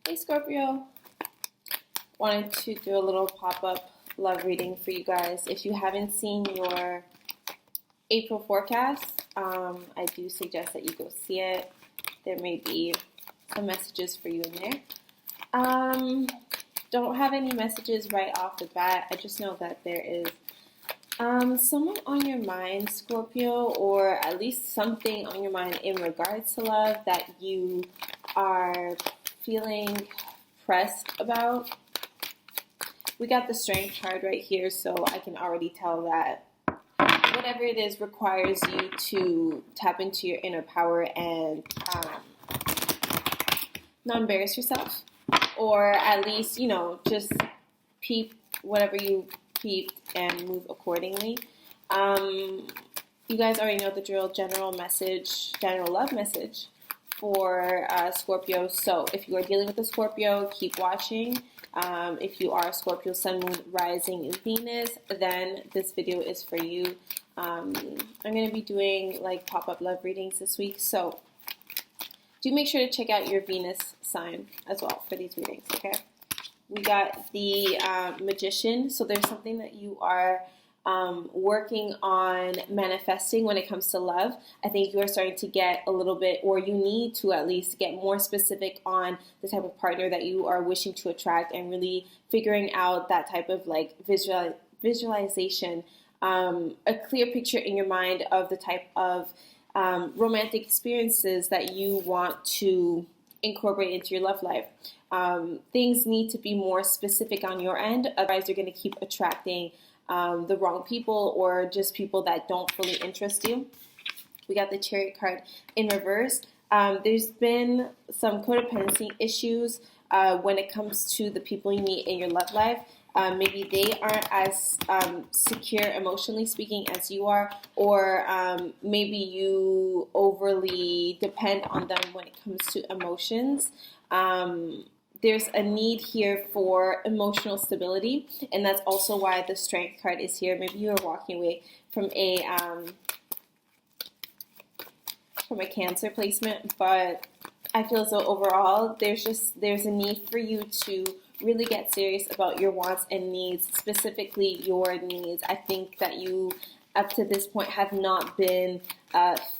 Hey Scorpio, wanted to do a little pop-up love reading for you guys. If you haven't seen your April forecast, I do suggest that you go see it. There may be some messages for you in there. Don't have any messages right off the bat. I just know that there is someone on your mind, Scorpio, or at least something on your mind in regards to love that you are feeling pressed about. We got the Strength card right here, so I can already tell that whatever it is requires you to tap into your inner power and not embarrass yourself, or at least, just peep whatever you peeped and move accordingly. You guys already know the drill. General love message for Scorpio. So if you are dealing with a Scorpio, keep watching. If you are a Scorpio, Sun, Moon, Rising, Venus, then this video is for you. I'm going to be doing like pop-up love readings this week, so do make sure to check out your Venus sign as well for these readings, okay? We got the Magician, so there's something that you are working on manifesting when it comes to love. I think you are starting to get a little bit, or you need to at least get more specific on the type of partner that you are wishing to attract and really figuring out that type of like visualization, a clear picture in your mind of the type of romantic experiences that you want to incorporate into your love life. Things need to be more specific on your end, otherwise you're going to keep attracting the wrong people or just people that don't fully interest you. We got the Chariot card in reverse. There's been some codependency issues when it comes to the people you meet in your love life. Maybe they aren't as secure emotionally speaking as you are, or maybe you overly depend on them when it comes to emotions. There's a need here for emotional stability, and that's also why the Strength card is here. Maybe you're walking away from a Cancer placement, but I feel as though overall there's a need for you to really get serious about your wants and needs, specifically your needs. I think that you, up to this point, have not been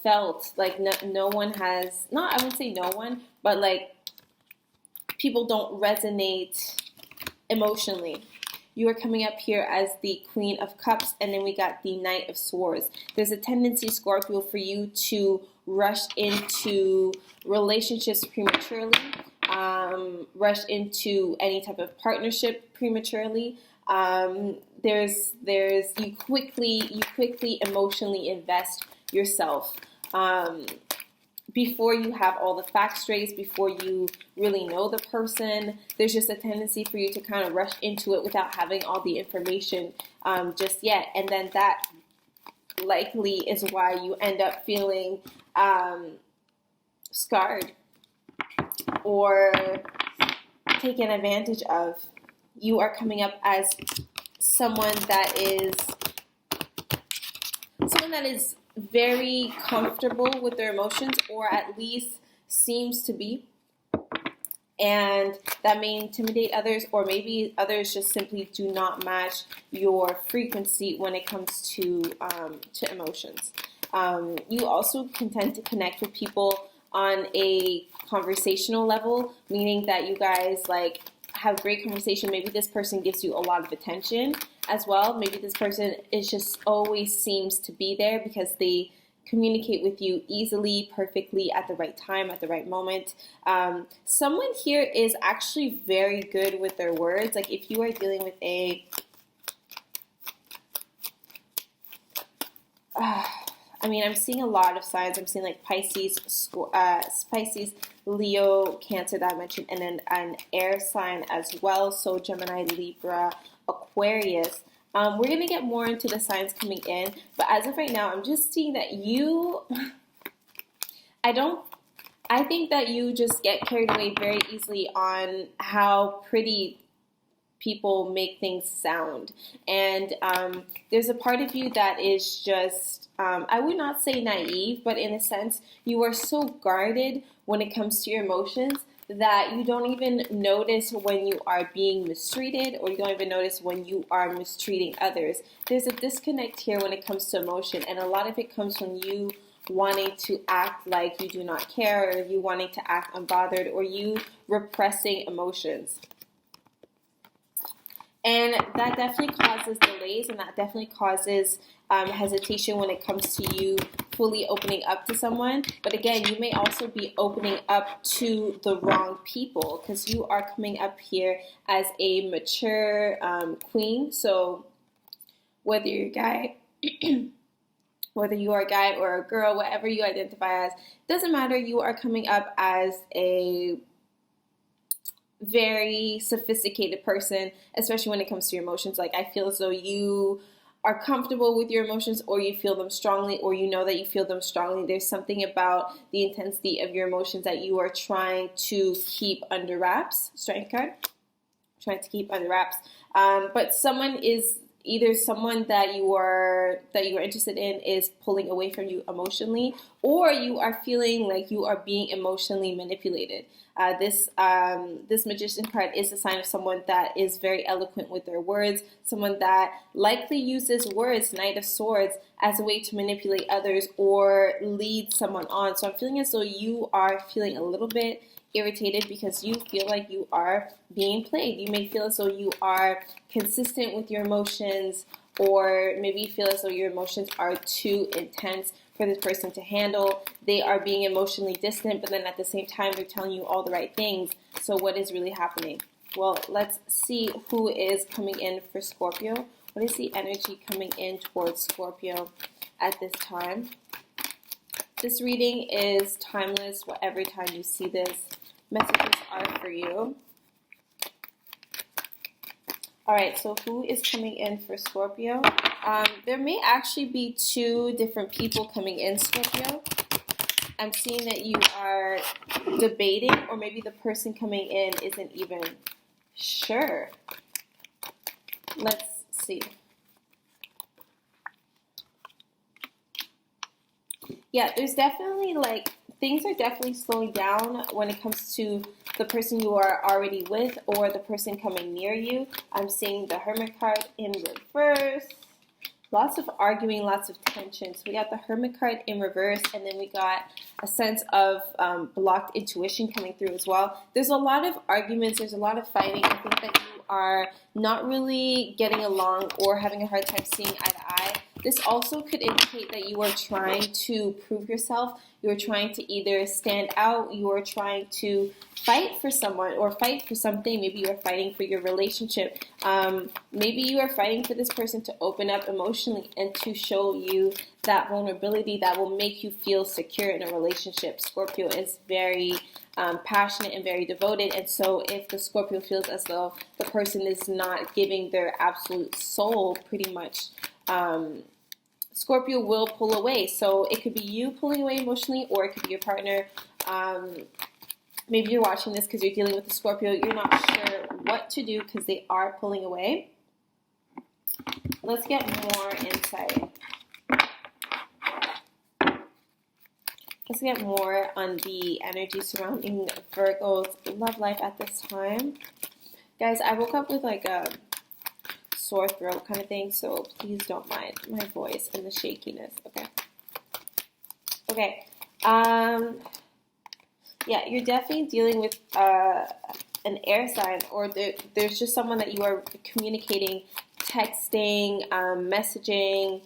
felt. Like no one has, not, I wouldn't say no one, but like people don't resonate emotionally. You are coming up here as the Queen of Cups, and then we got the Knight of Swords. There's a tendency, Scorpio, for you to rush into relationships prematurely, rush into any type of partnership prematurely. You quickly emotionally invest yourself. Before you have all the facts straight, before you really know the person, there's just a tendency for you to kind of rush into it without having all the information just yet. And then that likely is why you end up feeling scarred or taken advantage of. You are coming up as someone that is very comfortable with their emotions, or at least seems to be, and that may intimidate others, or maybe others just simply do not match your frequency when it comes to emotions. You also can tend to connect with people on a conversational level, meaning that you guys like have great conversation. Maybe this person gives you a lot of attention as well. Maybe this person is just always seems to be there because they communicate with you easily, perfectly, at the right time, at the right moment. Someone here is actually very good with their words. Like if you are dealing with I'm seeing a lot of signs. I'm seeing like Pisces, Leo, Cancer that I mentioned, and then an air sign as well. So Gemini, Libra, Aquarius. We're going to get more into the signs coming in, but as of right now, I'm just seeing that I think that you just get carried away very easily on how pretty people make things sound. And there's a part of you that is just, I would not say naive, but in a sense, you are so guarded when it comes to your emotions that you don't even notice when you are being mistreated, or you don't even notice when you are mistreating others. There's a disconnect here when it comes to emotion, and a lot of it comes from you wanting to act like you do not care, or you wanting to act unbothered, or you repressing emotions. And that definitely causes delays, and that definitely causes hesitation when it comes to you fully opening up to someone. But again, you may also be opening up to the wrong people, because you are coming up here as a mature queen. So whether you're a guy, whether you are a guy or a girl, whatever you identify as, doesn't matter. You are coming up as a very sophisticated person, especially when it comes to your emotions. Like, I feel as though you are comfortable with your emotions, or you feel them strongly, or you know that you feel them strongly. There's something about the intensity of your emotions that you are trying to keep under wraps. Strength card. Trying to keep under wraps. But someone is either someone that you are interested in is pulling away from you emotionally, or you are feeling like you are being emotionally manipulated. This Magician card is a sign of someone that is very eloquent with their words, someone that likely uses words, Knight of Swords, as a way to manipulate others or lead someone on. So I'm feeling as though you are feeling a little bit irritated because you feel like you are being played. You may feel as though you are consistent with your emotions, or maybe you feel as though your emotions are too intense for this person to handle. They are being emotionally distant, but then at the same time, they're telling you all the right things. So what is really happening? Well, let's see who is coming in for Scorpio. What is the energy coming in towards Scorpio at this time? This reading is timeless. Whatever time you see this, messages are for you. All right, so who is coming in for Scorpio? There may actually be two different people coming in, Scorpio. I'm seeing that you are debating, or maybe the person coming in isn't even sure. Let's see. Yeah, there's definitely, like, things are definitely slowing down when it comes to the person you are already with or the person coming near you. I'm seeing the Hermit card in reverse. Lots of arguing, lots of tension. So we got the Hermit card in reverse, and then we got a sense of blocked intuition coming through as well. There's a lot of arguments. There's a lot of fighting. I think that you are not really getting along or having a hard time seeing eye to eye. This also could indicate that you are trying to prove yourself. You are trying to either stand out, you are trying to fight for someone or fight for something. Maybe you are fighting for your relationship. Maybe you are fighting for this person to open up emotionally and to show you that vulnerability that will make you feel secure in a relationship. Scorpio is very passionate and very devoted, and so if the Scorpio feels as though the person is not giving their absolute soul, pretty much, Scorpio will pull away. So it could be you pulling away emotionally, or it could be your partner. Maybe you're watching this because you're dealing with the Scorpio. You're not sure what to do because they are pulling away. Let's get more insight. Let's get more on the energy surrounding Virgo's love life at this time. Guys, I woke up with like a sore throat kind of thing, so please don't mind my voice and the shakiness, okay? Okay. Yeah, you're definitely dealing with an air sign, or there's just someone that you are communicating, texting, messaging,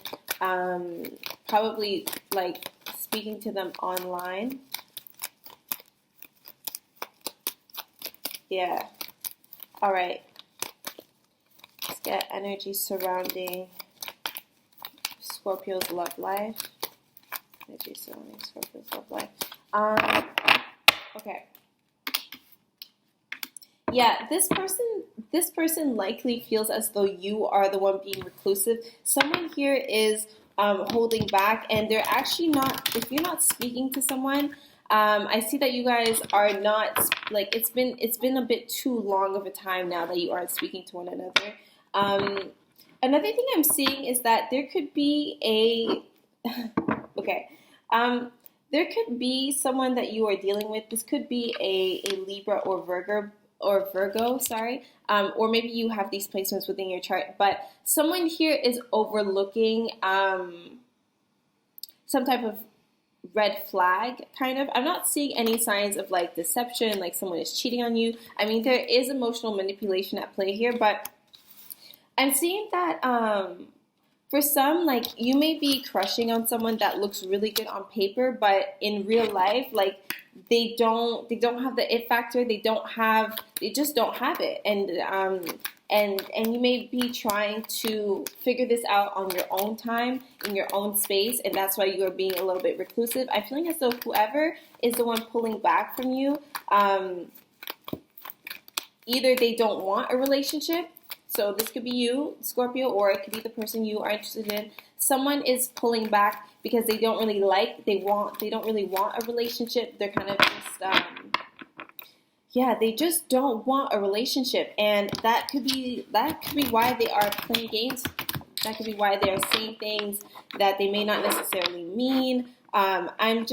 probably like speaking to them online. Yeah. All right. Let's get energy surrounding Scorpio's love life. Energy surrounding Scorpio's love life. Okay. Yeah, this person likely feels as though you are the one being reclusive. Someone here is holding back, and they're actually not. If you're not speaking to someone, I see that you guys are not, like, it's been a bit too long of a time now that you aren't speaking to one another. Another thing I'm seeing is that there could be a okay. there could be someone that you are dealing with. This could be a Libra or Virgo, sorry. Or maybe you have these placements within your chart, but someone here is overlooking some type of red flag, kind of. I'm not seeing any signs of like deception, like someone is cheating on you. I mean, there is emotional manipulation at play here, but I'm seeing that for some, like, you may be crushing on someone that looks really good on paper, but in real life, like, they don't have the it factor. They just don't have it. And you may be trying to figure this out on your own time, in your own space, and that's why you are being a little bit reclusive. I'm feeling as though whoever is the one pulling back from you, either they don't want a relationship. So this could be you, Scorpio, or it could be the person you are interested in. Someone is pulling back because they don't really they don't really want a relationship. They're kind of just, they just don't want a relationship. And that could be why they are playing games. That could be why they are saying things that they may not necessarily mean. I'm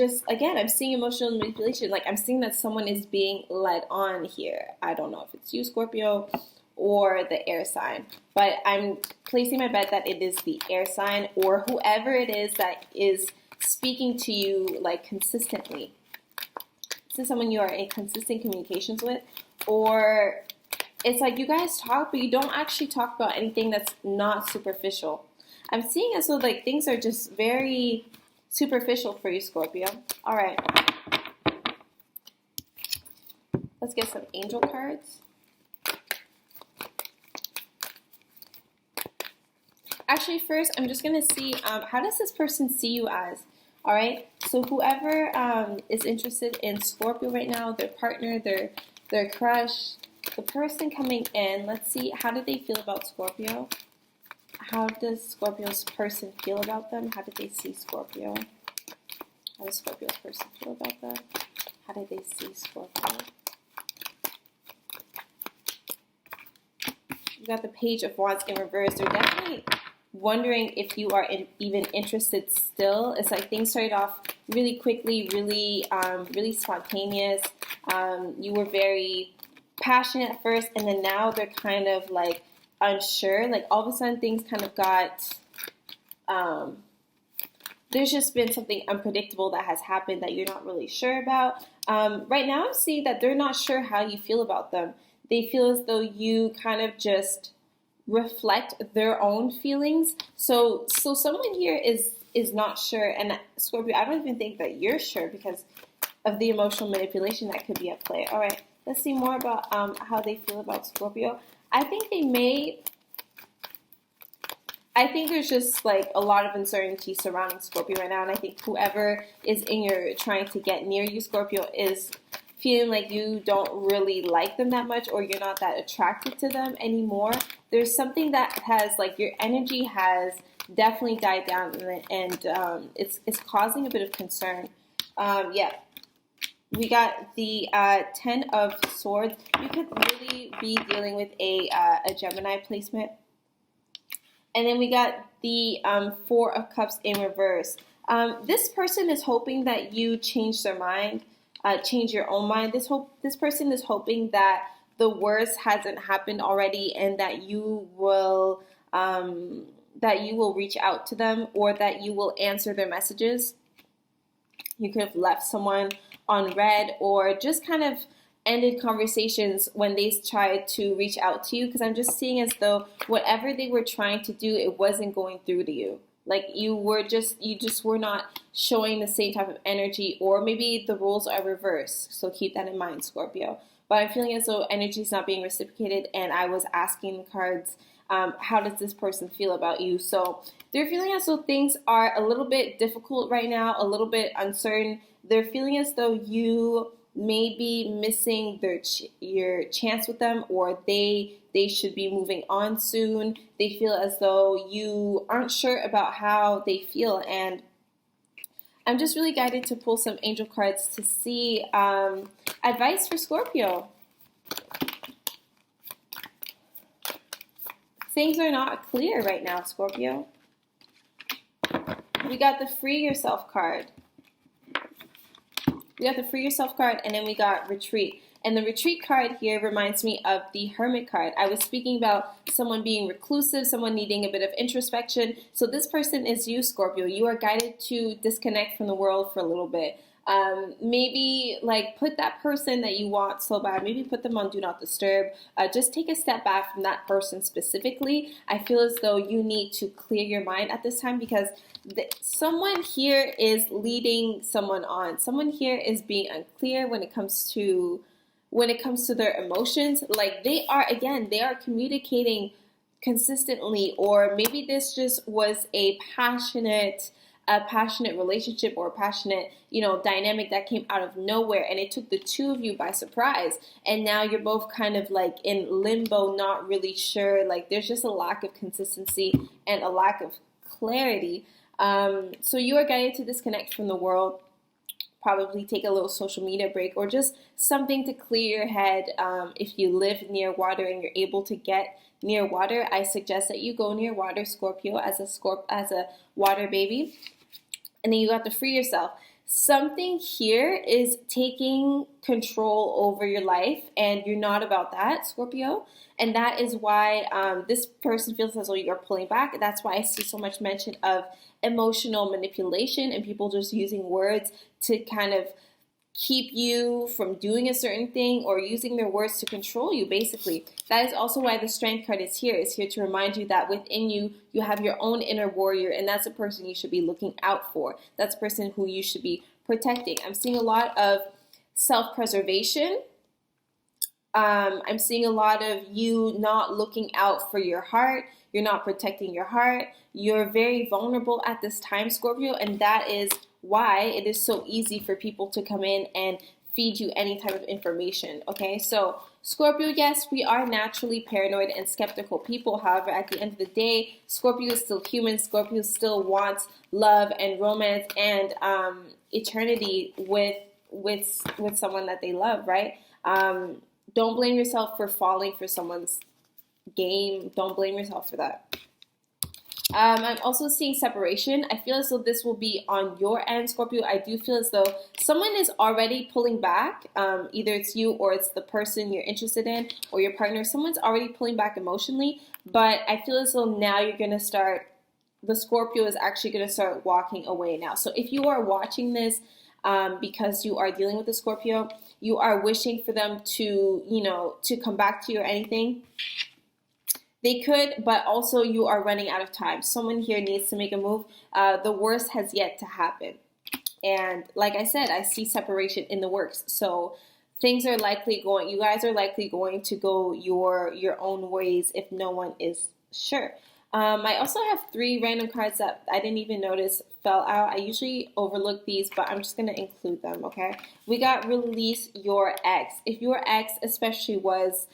seeing emotional manipulation. Like, I'm seeing that someone is being led on here. I don't know if it's you, Scorpio, or the air sign, but I'm placing my bet that it is the air sign or whoever it is that is speaking to you like consistently. This is someone you are in consistent communications with, or it's like you guys talk, but you don't actually talk about anything that's not superficial. I'm seeing as though like things are just very superficial for you, Scorpio. All right, let's get some angel cards. Actually, first, I'm just going to see, how does this person see you as? All right, so whoever is interested in Scorpio right now, their partner, their crush, the person coming in, let's see, how do they feel about Scorpio? How does Scorpio's person feel about them? How do they see Scorpio? How does Scorpio's person feel about them? How do they see Scorpio? You got the Page of Wands in reverse. They're definitely wondering if you are even interested still. It's like things started off really quickly, really spontaneous. You were very passionate at first, and then now they're kind of like unsure. Like all of a sudden things kind of got, there's just been something unpredictable that has happened that you're not really sure about. Right now I'm seeing that they're not sure how you feel about them. They feel as though you kind of just reflect their own feelings. So someone here is not sure. And Scorpio, I don't even think that you're sure because of the emotional manipulation that could be at play. All right, let's see more about how they feel about Scorpio. I think there's just like a lot of uncertainty surrounding Scorpio right now. And I think whoever is trying to get near you, Scorpio, is feeling like you don't really like them that much or you're not that attracted to them anymore. There's something that has, like, your energy has definitely died down and it's causing a bit of concern. We got the 10 of Swords. You could really be dealing with a Gemini placement. And then we got the 4 of Cups in reverse. This person is hoping that you change their mind. Change your own mind. This person is hoping that the worst hasn't happened already, and that you will reach out to them, or that you will answer their messages. You could have left someone on red, or just kind of ended conversations when they tried to reach out to you. Because I'm just seeing as though whatever they were trying to do, it wasn't going through to you. Like you just were not showing the same type of energy, or maybe the roles are reversed. So keep that in mind, Scorpio. But I'm feeling as though energy is not being reciprocated, and I was asking the cards, how does this person feel about you? So they're feeling as though things are a little bit difficult right now, a little bit uncertain. They're feeling as though you may be missing your chance with them, or they should be moving on soon. They feel as though you aren't sure about how they feel, and I'm just really guided to pull some angel cards to see advice for Scorpio. Things are not clear right now, Scorpio. We got the Free Yourself card. We got the Free Yourself card, and then we got Retreat. And the Retreat card here reminds me of the Hermit card. I was speaking about someone being reclusive, someone needing a bit of introspection. So this person is you, Scorpio. You are guided to disconnect from the world for a little bit. Maybe like put that person that you want so bad, maybe put them on Do Not Disturb. Just take a step back from that person specifically. I feel as though you need to clear your mind at this time, because someone here is leading someone on. Someone here is being unclear when it comes to their emotions. Like they are communicating consistently, or maybe this just was a passionate relationship, or a passionate, dynamic that came out of nowhere, and it took the two of you by surprise. And now you're both kind of like in limbo, not really sure. Like there's just a lack of consistency and a lack of clarity. So you are guided to disconnect from the world. Probably take a little social media break, or just something to clear your head. If you live near water and you're able to get near water, I suggest that you go near water, Scorpio, as a water baby. And then you got to Free Yourself. Something here is taking control over your life, and you're not about that, Scorpio. And that is why this person feels as though you're pulling back. That's why I see so much mention of emotional manipulation and people just using words to kind of keep you from doing a certain thing, or using their words to control you, basically. That is also why the Strength card is here. It's here to remind you that within you, you have your own inner warrior, and that's a person you should be looking out for. That's a person who you should be protecting. I'm seeing a lot of self-preservation. I'm seeing a lot of you not looking out for your heart. You're not protecting your heart. You're very vulnerable at this time, Scorpio, and that is why it is so easy for people to come in and feed you any type of information, okay? So, Scorpio, yes, we are naturally paranoid and skeptical people. However, at the end of the day, Scorpio is still human. Scorpio still wants love and romance and eternity with someone that they love, right? Don't blame yourself for falling for someone's game. Don't blame yourself for that. I'm also seeing separation. I feel as though this will be on your end, Scorpio. I do feel as though someone is already pulling back. Either it's you, or it's the person you're interested in, or your partner. Someone's already pulling back emotionally, but I feel as though now you're going to start, the Scorpio is actually going to start walking away now. So if you are watching this because you are dealing with a Scorpio, you are wishing for them to, to come back to you or anything, they could, but also you are running out of time. Someone here needs to make a move. The worst has yet to happen. And like I said, I see separation in the works. So things are likely you guys are likely going to go your own ways if no one is sure. I also have 3 random cards that I didn't even notice fell out. I usually overlook these, but I'm just going to include them, okay? We got Release Your Ex. If your ex especially was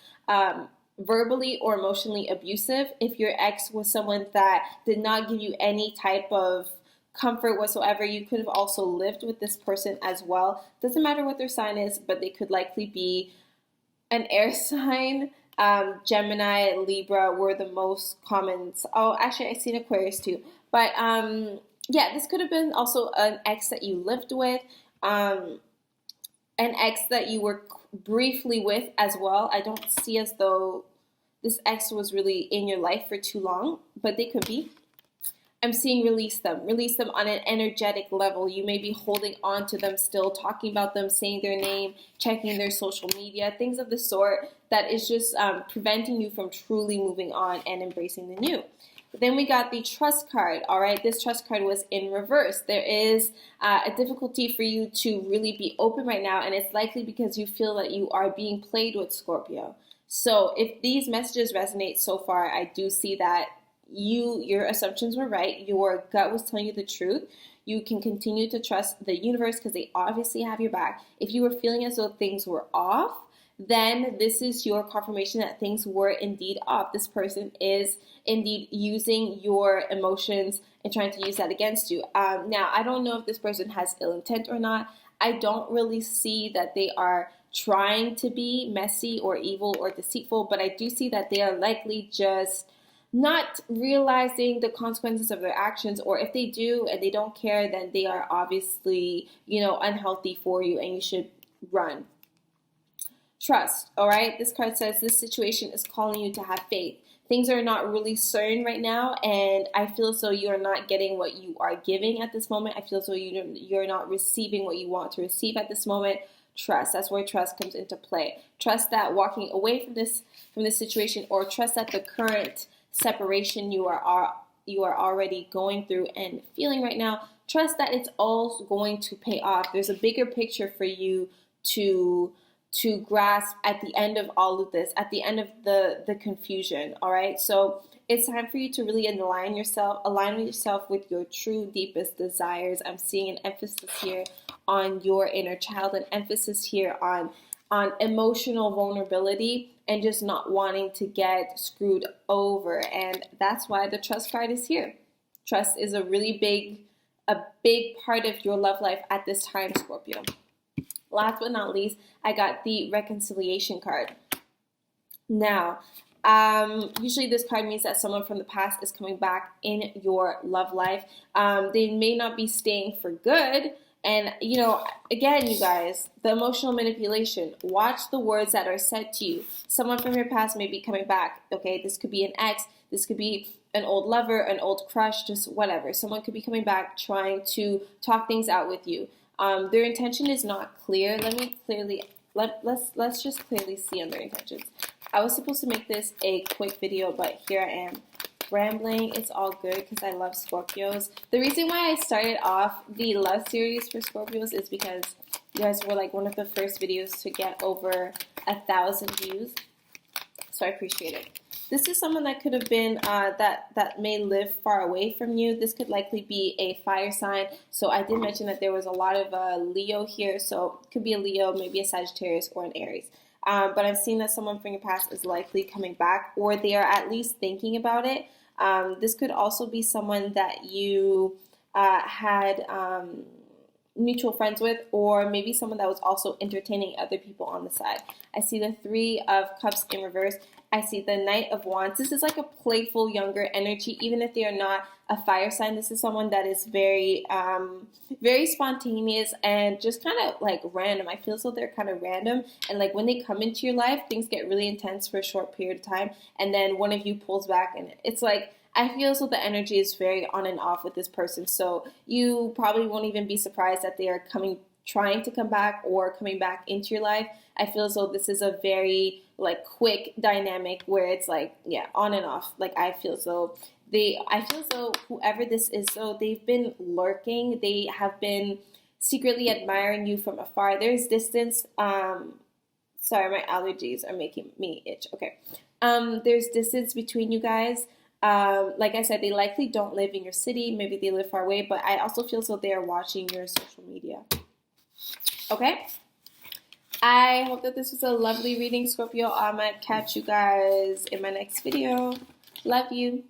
verbally or emotionally abusive, if your ex was someone that did not give you any type of comfort whatsoever, you could have also lived with this person as well. Doesn't matter what their sign is, but they could likely be an air sign. Gemini, Libra were the most common. Oh, actually, I've seen Aquarius too. But yeah, this could have been also an ex that you lived with, an ex that you were briefly with as well. I don't see as though this ex was really in your life for too long, but they could be. I'm seeing release them on an energetic level. You may be holding on to them still, talking about them, saying their name, checking their social media, things of the sort that is just preventing you from truly moving on and embracing the new. Then we got the Trust card, all right? This Trust card was in reverse. There is a difficulty for you to really be open right now, and it's likely because you feel that you are being played with, Scorpio. So if these messages resonate so far, I do see that your assumptions were right. Your gut was telling you the truth. You can continue to trust the universe because they obviously have your back. If you were feeling as though things were off, then this is your confirmation that things were indeed off. This person is indeed using your emotions and trying to use that against you. Now, I don't know if this person has ill intent or not. I don't really see that they are trying to be messy or evil or deceitful, but I do see that they are likely just not realizing the consequences of their actions, or if they do and they don't care, then they are obviously, unhealthy for you and you should run. Trust, all right? This card says this situation is calling you to have faith. Things are not really certain right now, and I feel so you are not getting what you are giving at this moment. I feel so you're not receiving what you want to receive at this moment. Trust, that's where trust comes into play. Trust that walking away from this situation, or trust that the current separation you are already going through and feeling right now, trust that it's all going to pay off. There's a bigger picture for you to grasp at the end of all of this, at the end of the confusion, all right? So it's time for you to really align with yourself with your true deepest desires. I'm seeing an emphasis here on your inner child, an emphasis here on emotional vulnerability and just not wanting to get screwed over. And that's why the trust card is here. Trust is a big part of your love life at this time, Scorpio. Last but not least, I got the reconciliation card. Now, usually this card means that someone from the past is coming back in your love life. They may not be staying for good. And, again, you guys, the emotional manipulation. Watch the words that are said to you. Someone from your past may be coming back. Okay, this could be an ex. This could be an old lover, an old crush, just whatever. Someone could be coming back trying to talk things out with you. Their intention is not clear. Let's just clearly see on their intentions. I was supposed to make this a quick video, but here I am rambling. It's all good because I love Scorpios. The reason why I started off the love series for Scorpios is because you guys were like one of the first videos to get over 1,000 views. So I appreciate it. This is someone that could have been, that may live far away from you. This could likely be a fire sign. So I did mention that there was a lot of Leo here. So it could be a Leo, maybe a Sagittarius, or an Aries. But I'm seeing that someone from your past is likely coming back, or they are at least thinking about it. This could also be someone that you had mutual friends with, or maybe someone that was also entertaining other people on the side. I see the Three of Cups in reverse. I see the Knight of Wands. This is like a playful, younger energy. Even if they are not a fire sign, this is someone that is very, very spontaneous and just kind of like random. I feel so they're kind of random. And like when they come into your life, things get really intense for a short period of time. And then one of you pulls back, and it's like, I feel so the energy is very on and off with this person. So you probably won't even be surprised that they are trying to come back or coming back into your life. I feel as though this is a very like quick dynamic where it's like, yeah, on and off. Like I feel as though whoever this is, so they've been lurking. They have been secretly admiring you from afar. There's distance. Sorry, my allergies are making me itch. Okay. There's distance between you guys. Like I said, they likely don't live in your city. Maybe they live far away, but I also feel so they are watching your social media. Okay? I hope that this was a lovely reading, Scorpio. I'm going to catch you guys in my next video. Love you.